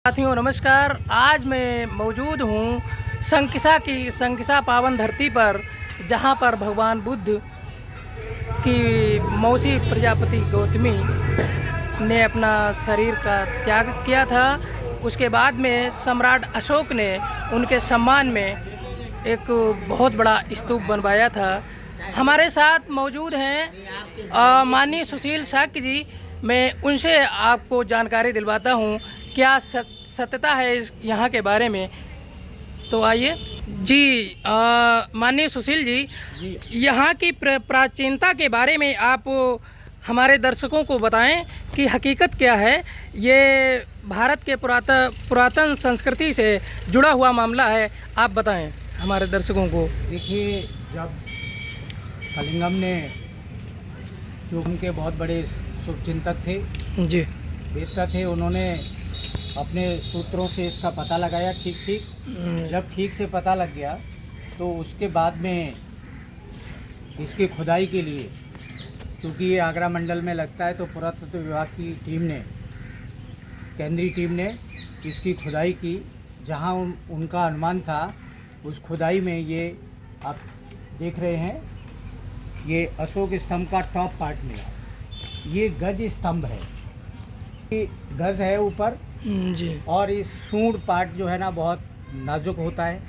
साथियों नमस्कार। आज मैं मौजूद हूँ संकिसा पावन धरती पर, जहाँ पर भगवान बुद्ध की मौसी प्रजापति गौतमी ने अपना शरीर का त्याग किया था। उसके बाद में सम्राट अशोक ने उनके सम्मान में एक बहुत बड़ा स्तूप बनवाया था। हमारे साथ मौजूद हैं माननीय सुशील शाक्य जी। मैं उनसे आपको जानकारी दिलवाता हूँ क्या सत्यता है इस यहाँ के बारे में। तो आइए जी, माननीय सुशील जी, यहाँ की प्राचीनता के बारे में आप हमारे दर्शकों को बताएं कि हकीकत क्या है। ये भारत के पुरातन संस्कृति से जुड़ा हुआ मामला है, आप बताएं हमारे दर्शकों को। देखिए, जब कलिंगम ने, जो उनके बहुत बड़े शुभचिंतक थे जी, वेदता थे, उन्होंने अपने सूत्रों से इसका पता लगाया। ठीक जब ठीक से पता लग गया तो उसके बाद में इसकी खुदाई के लिए, क्योंकि ये आगरा मंडल में लगता है, तो पुरातत्व विभाग की टीम ने, केंद्रीय टीम ने इसकी खुदाई की। जहां उनका अनुमान था, उस खुदाई में ये आप देख रहे हैं, ये अशोक स्तंभ का टॉप पार्ट मिला। ये गज स्तंभ है, ये गज है ऊपर जी। और इस सूंड पार्ट जो है ना बहुत नाजुक होता है,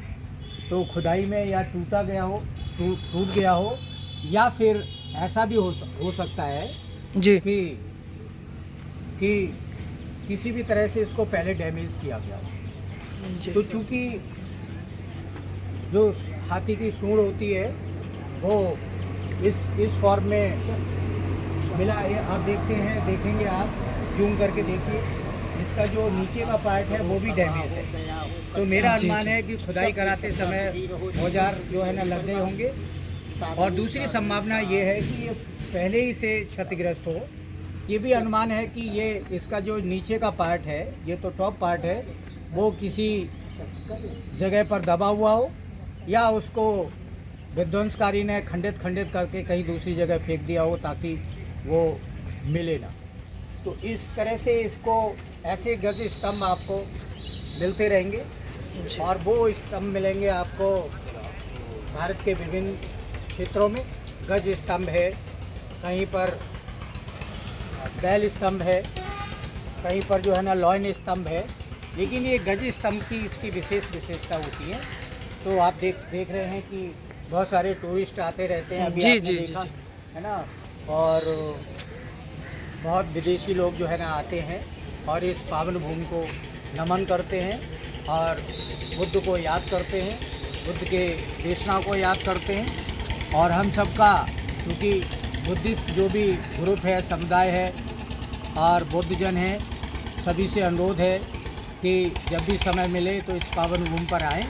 तो खुदाई में या टूटा गया हो, टूट गया हो, या फिर ऐसा भी हो सकता है जी कि किसी भी तरह से इसको पहले डैमेज किया गया हो। जी। तो चूँकि जो हाथी की सूंड होती है वो इस फॉर्म में मिला है। आप देखेंगे आप जूम करके देखिए, इसका जो नीचे का पार्ट है वो भी डैमेज है। तो मेरा अनुमान है कि खुदाई कराते समय औजार जो है ना लग गए होंगे। और दूसरी संभावना ये है कि ये पहले ही से क्षतिग्रस्त हो। ये भी अनुमान है कि ये इसका जो नीचे का पार्ट है, ये तो टॉप पार्ट है, वो किसी जगह पर दबा हुआ हो, या उसको विध्वंसकारी ने खंडित करके कहीं दूसरी जगह फेंक दिया हो ताकि वो मिले ना। तो इस तरह से इसको ऐसे गज स्तंभ आपको मिलते रहेंगे, और वो स्तंभ मिलेंगे आपको भारत के विभिन्न क्षेत्रों में। गज स्तंभ है, कहीं पर बैल स्तंभ है, कहीं पर जो है ना लॉयन स्तंभ है। लेकिन ये गज स्तंभ की इसकी विशेषता होती है। तो आप देख रहे हैं कि बहुत सारे टूरिस्ट आते रहते हैं, अभी आपने देखा है ना, और बहुत विदेशी लोग जो है ना आते हैं और इस पावन भूमि को नमन करते हैं और बुद्ध को याद करते हैं, बुद्ध के देशना को याद करते हैं। और हम सबका, क्योंकि बुद्धिस्ट जो भी ग्रुप है, समुदाय है और बुद्धजन हैं, सभी से अनुरोध है कि जब भी समय मिले तो इस पावन भूमि पर आएँ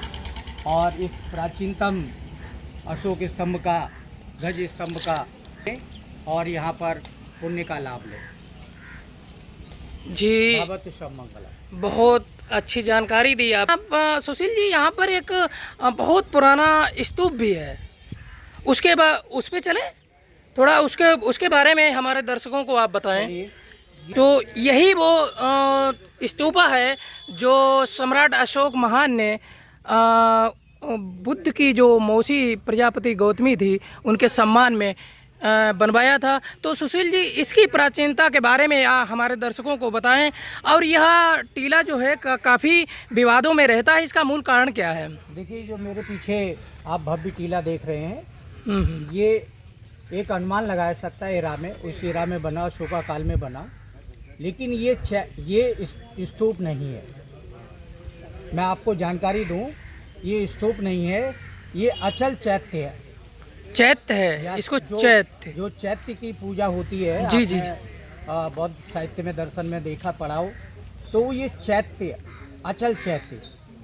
और इस प्राचीनतम अशोक स्तंभ का, गज स्तंभ का, और यहाँ पर पुण्य का लाभ लें। जी, सब मंगल। बहुत अच्छी जानकारी दी आप। सुशील जी, यहाँ पर एक बहुत पुराना स्तूप भी है, उस पे चले थोड़ा, उसके बारे में हमारे दर्शकों को आप बताएं। तो यही वो स्तूपा है जो सम्राट अशोक महान ने बुद्ध की जो मौसी प्रजापति गौतमी थी, उनके सम्मान में बनवाया था। तो सुशील जी, इसकी प्राचीनता के बारे में हमारे दर्शकों को बताएं। और यह टीला जो है काफ़ी विवादों में रहता है, इसका मूल कारण क्या है? देखिए, जो मेरे पीछे आप भव्य टीला देख रहे हैं, ये एक अनुमान लगाया सकता है एरा में, उस एरा में बना, अशोका काल में बना। लेकिन ये स्तूप नहीं है। मैं आपको जानकारी दूं, ये स्तूप नहीं है, ये अचल चैत्य है। चैत्य है इसको, चैत्य जो चैत्य की पूजा होती है, जी जी, बौद्ध साहित्य में, दर्शन में देखा पढ़ाओ, तो ये चैत्य, अचल चैत्य।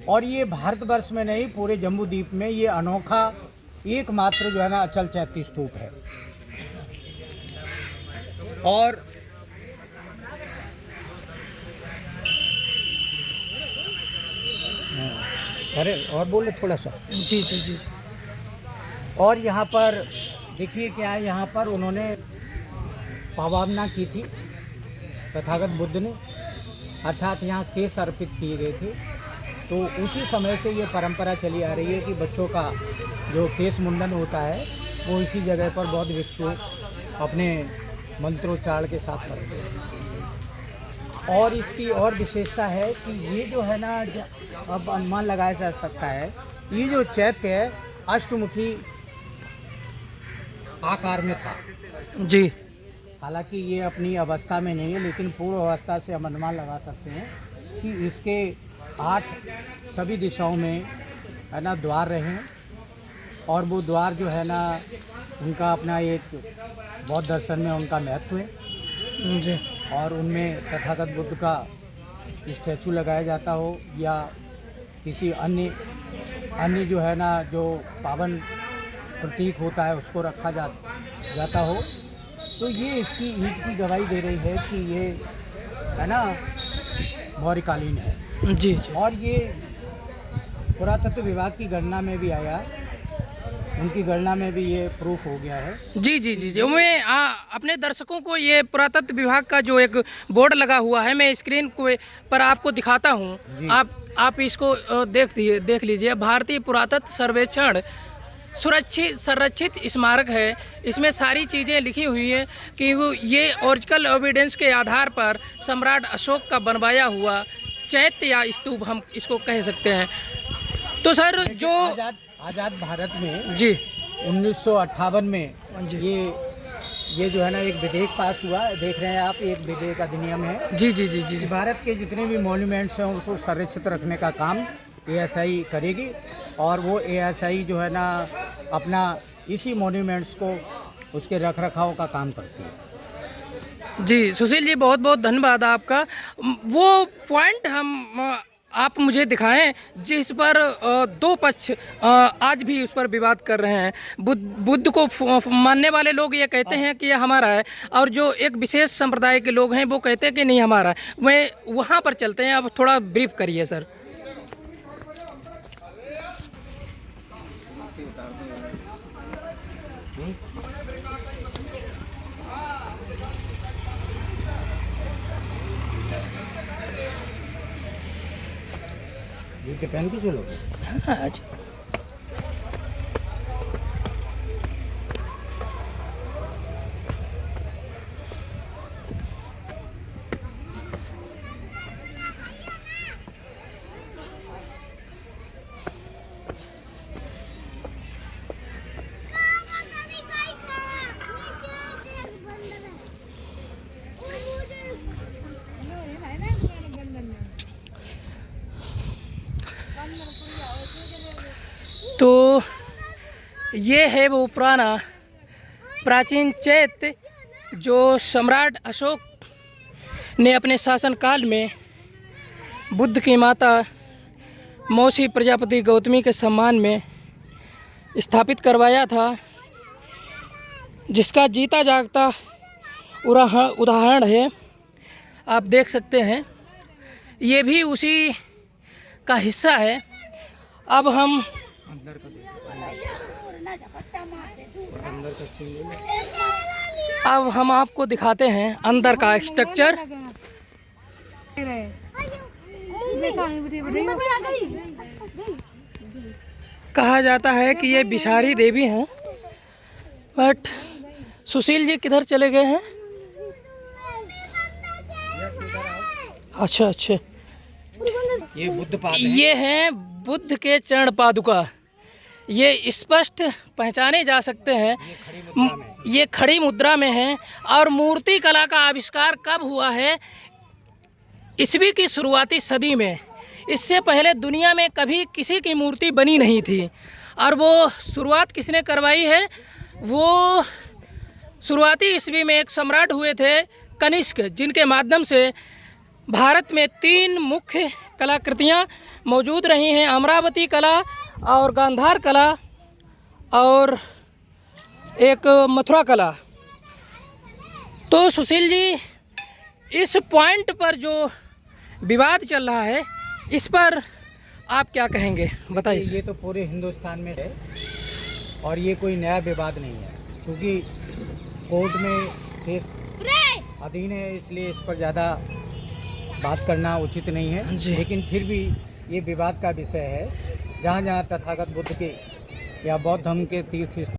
और ये भारतवर्ष में नहीं, पूरे जम्बू द्वीप में ये अनोखा एकमात्र जो है ना अचल चैत्य स्तूप है। और अरे और बोले थोड़ा सा। जी जी जी। और यहाँ पर देखिए क्या है, यहाँ पर उन्होंने पावना की थी तथागत बुद्ध ने, अर्थात यहाँ केस अर्पित किए गए थे। तो उसी समय से ये परंपरा चली आ रही है कि बच्चों का जो केस मुंडन होता है वो इसी जगह पर बौद्ध भिक्षु अपने मंत्रोच्चारण के साथ करते हैं। और इसकी और विशेषता है कि ये जो है ना, अब अनुमान लगाया जा सकता है, ये जो चैत्य है अष्टमुखी आकार में था जी। हालांकि ये अपनी अवस्था में नहीं है, लेकिन पूर्व अवस्था से हम अनुमान लगा सकते हैं कि इसके 8 सभी दिशाओं में है ना द्वार रहे हैं। और वो द्वार जो है ना, उनका अपना एक बौद्ध दर्शन में उनका महत्व है जी। और उनमें तथागत बुद्ध का स्टैचू लगाया जाता हो या किसी अन्य जो है ना, जो पावन प्रतीक होता है उसको रखा जाता हो। तो ये इसकी ईंट की गवाही दे रही है कि ये है ना मौर्यकालीन है। जी जी। और ये पुरातत्व विभाग की गणना में भी आया, उनकी गणना में भी ये प्रूफ हो गया है। जी जी जी जी। मैं अपने दर्शकों को ये पुरातत्व विभाग का जो एक बोर्ड लगा हुआ है, मैं स्क्रीन को पर आपको दिखाता हूँ। आप इसको देख लीजिए। भारतीय पुरातत्व सर्वेक्षण सुरक्षित संरक्षित स्मारक है। इसमें सारी चीज़ें लिखी हुई हैं कि ये ओरिजिनल एविडेंस के आधार पर सम्राट अशोक का बनवाया हुआ चैत्य या स्तूप हम इसको कह सकते हैं। तो सर जो आज़ाद भारत में जी 1958 में जी ये जो है ना एक विधेयक पास हुआ, देख रहे हैं आप, एक विधेयक अधिनियम है। जी जी जी जी जी। भारत के जितने भी मॉन्यूमेंट्स हैं उनको संरक्षित रखने का काम एएसआई करेगी और वो एएसआई जो है ना अपना इसी मॉन्यूमेंट्स को उसके रख रखाव का काम करती है। जी सुशील जी, बहुत बहुत धन्यवाद आपका। वो पॉइंट आप मुझे दिखाएं जिस पर दो पक्ष आज भी उस पर विवाद कर रहे हैं। बुद्ध को मानने वाले लोग ये कहते हैं कि ये हमारा है, और जो एक विशेष संप्रदाय के लोग हैं वो कहते हैं कि नहीं हमारा है। वे वहाँ पर चलते हैं। अब थोड़ा ब्रीफ करिए सर। ये पहन के चलो। अच्छा। तो ये है वो पुराना प्राचीन चैत्य जो सम्राट अशोक ने अपने शासनकाल में बुद्ध की माता मौसी प्रजापति गौतमी के सम्मान में स्थापित करवाया था, जिसका जीता जागता उदाहरण है। आप देख सकते हैं ये भी उसी का हिस्सा है। अब हम आपको दिखाते हैं अंदर का स्ट्रक्चर। कहा जाता है कि ये बिसारी देवी हैं, बट सुशील जी किधर चले गए हैं? अच्छा अच्छा, ये बुद्ध पाद है। ये हैं बुद्ध के चरण पादुका। ये स्पष्ट पहचाने जा सकते हैं। ये खड़ी मुद्रा में है। और मूर्ति कला का आविष्कार कब हुआ है? ईस्वी की शुरुआती सदी में। इससे पहले दुनिया में कभी किसी की मूर्ति बनी नहीं थी। और वो शुरुआत किसने करवाई है? वो शुरुआती ईस्वी में एक सम्राट हुए थे कनिष्क, जिनके माध्यम से भारत में 3 मुख्य कलाकृतियाँ मौजूद रही हैं: अमरावती कला और गांधार कला और एक मथुरा कला। तो सुशील जी, इस पॉइंट पर जो विवाद चल रहा है इस पर आप क्या कहेंगे, बताइए। ये तो पूरे हिंदुस्तान में है और ये कोई नया विवाद नहीं है, क्योंकि कोर्ट में केस अधीन है, इसलिए इस पर ज़्यादा बात करना उचित नहीं है, जी। लेकिन फिर भी ये विवाद का विषय है। जहाँ जहाँ तथागत बुद्ध के या बौद्ध धर्म के तीर्थ